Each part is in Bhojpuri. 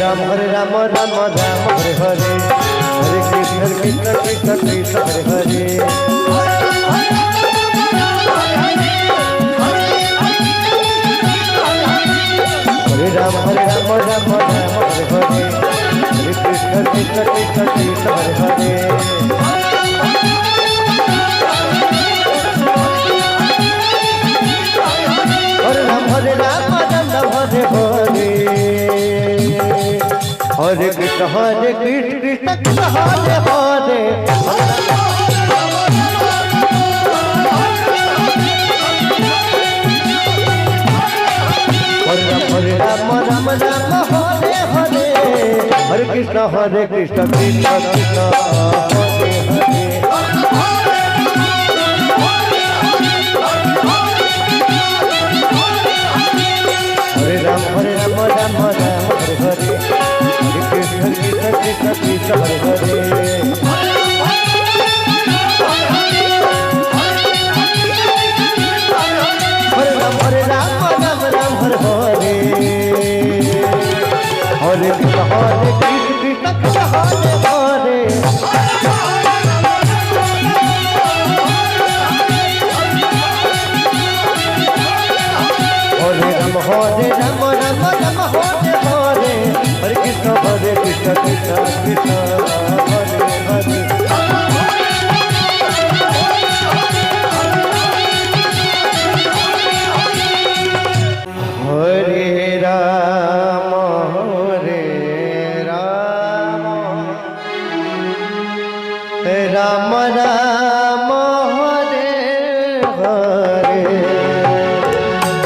राम हरे राम राम राम हरे हरे हरे कृष्ण कृष्ण कृष्ण कृष्ण हरे हरे हरे राम राम राम हरे हरे हरे कृष्ण कृष्ण कृष्ण कृष्ण हरे हरे हरे राम राम राम हरे हरे हरे कृष्ण कृष्ण कृष्ण हरे हरे हरे राम राम राम हरे हरे हरे कृष्ण कृष्ण कृष्ण हरे हरे हरे राम राम राम हरे हरे हरे कृष्ण कृष्ण कृष्ण कृष्ण हरे हरे हरे राम राम राम हरे हरे हरे कृष्ण कृष्ण कृष्ण हरे हरे हरे राम राम राम हरे हरे हरे कृष्ण कृष्ण कृष्ण हरे हरे हरे राम राम राम हरे हरे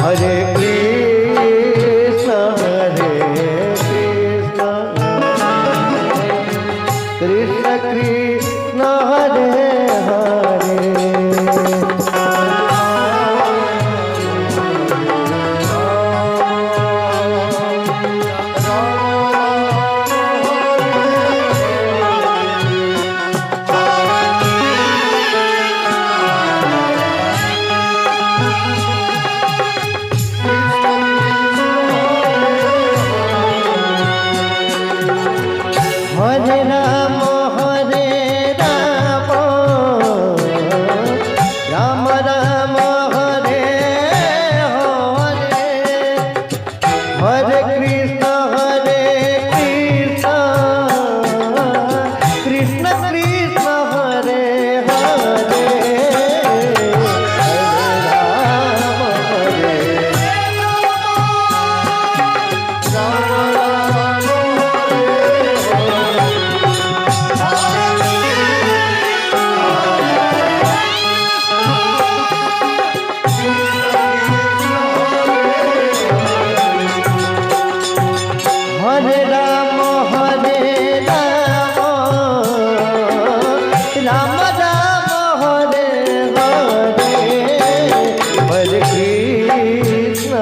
हरे कृष्ण कृष्ण कृष्ण हरे हरे हरे राम राम राम हरे हरे हरे कृष्ण कृष्ण कृष्ण हरे हरे हरे राम राम राम हरे हरे हरे कृष्ण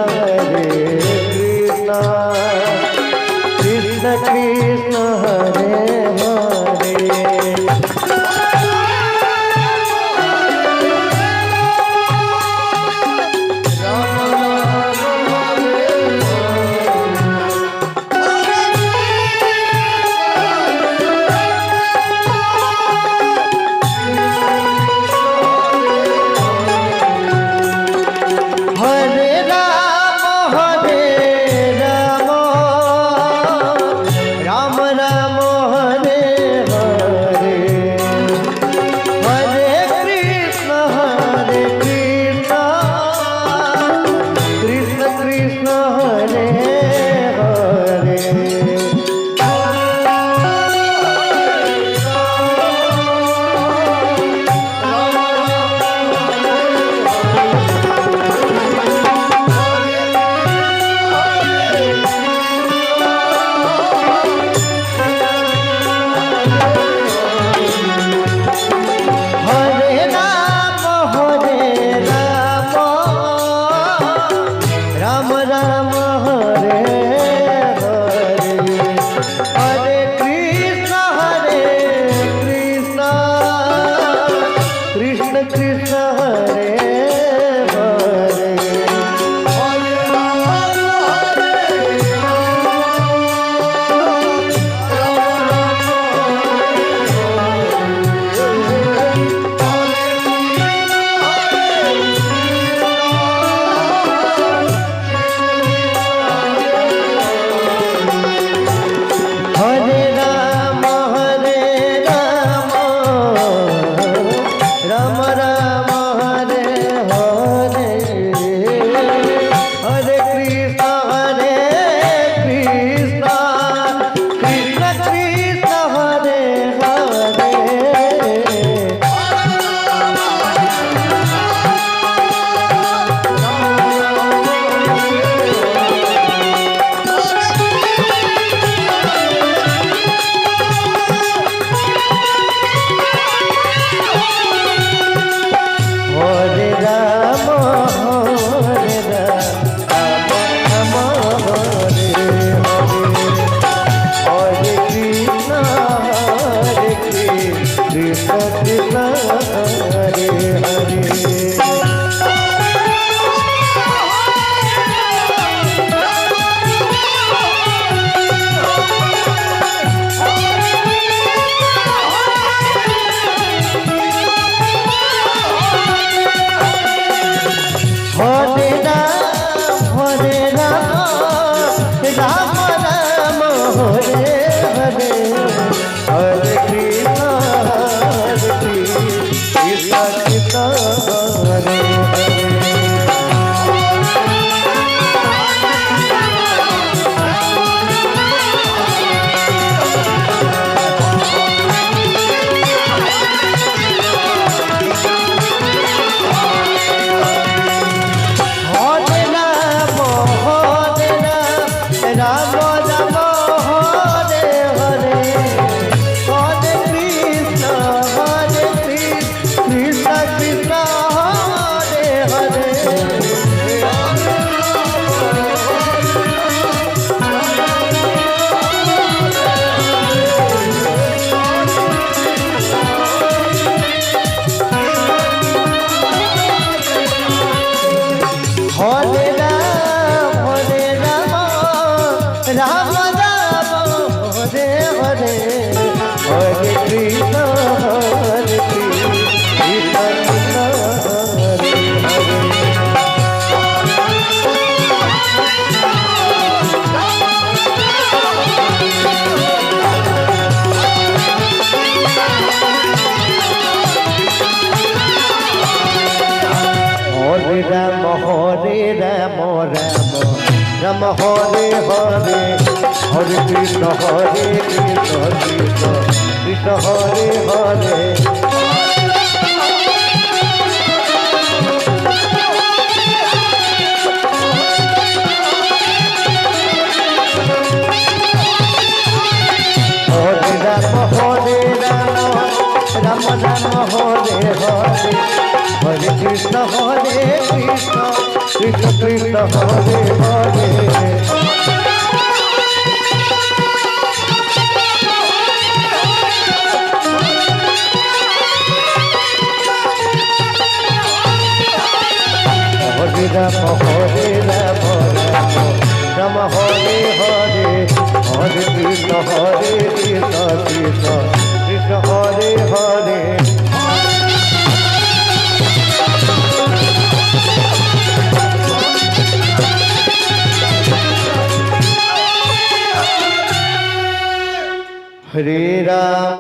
कृष्ण कृष्ण हरे हरे हरे राम राम राम हरे हरे हरे कृष्ण हरे कृष्ण हरे हरे। हरे राम राम राम हरे हरे हरे कृष्ण कृष्ण कृष्ण हरे हरे। हरे राम राम राम हरे हरे हरे कृष्ण कृष्ण कृष्ण हरे हरे। हरे राम राम हरे हरे हरे कृष्ण कृष्ण कृष्ण हरे हरे। हरे राम